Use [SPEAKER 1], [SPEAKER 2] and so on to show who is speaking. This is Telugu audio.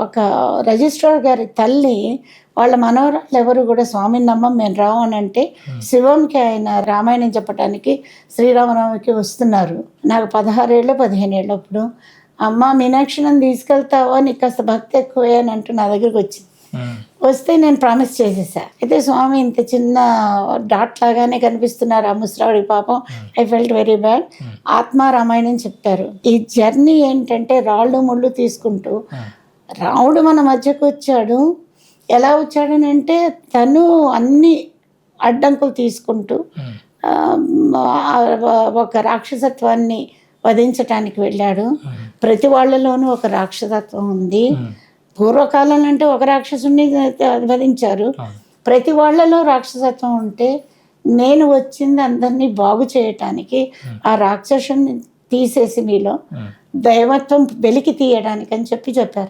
[SPEAKER 1] ఒక రిజిస్ట్రార్ గారి తల్లి వాళ్ళ మనవరాళ్ళు ఎవరు కూడా స్వామిని నమ్మం మేము రాము అని అంటే శివంకి ఆయన రామాయణం చెప్పడానికి శ్రీరామనవమికి వస్తున్నారు. నాకు 16 ఏళ్ళు 15 ఏళ్ళు అప్పుడు. అమ్మ మీనాక్షిని తీసుకెళ్తావా, నీకు కాస్త భక్తి ఎక్కువే అని అంటూ నా దగ్గరికి వచ్చింది. వస్తే నేను ప్రామిస్ చేసేసా. అయితే స్వామి ఇంత చిన్న డాట్ లాగానే కనిపిస్తున్నారు ఆ ముసలావిడి పాపం. I felt very bad. ఆత్మ రామాయణం చెప్పారు. ఈ జర్నీ ఏంటంటే రాళ్ళు ముళ్ళు తీసుకుంటూ రాముడు మన మధ్యకు వచ్చాడు. ఎలా వచ్చాడని అంటే తను అన్ని అడ్డంకులు తీసుకుంటూ ఒక రాక్షసత్వాన్ని వధించటానికి వెళ్ళాడు. ప్రతి వాళ్ళలోనూ ఒక రాక్షసత్వం ఉంది. పూర్వకాలం అంటే ఒక రాక్షసుని వధించారు. ప్రతి వాళ్ళలో రాక్షసత్వం ఉంటే నేను వచ్చింది అందరినీ బాగు చేయటానికి, ఆ రాక్షసుని తీసేసి మీలో దైవత్వం వెలికి తీయడానికి అని చెప్పారు.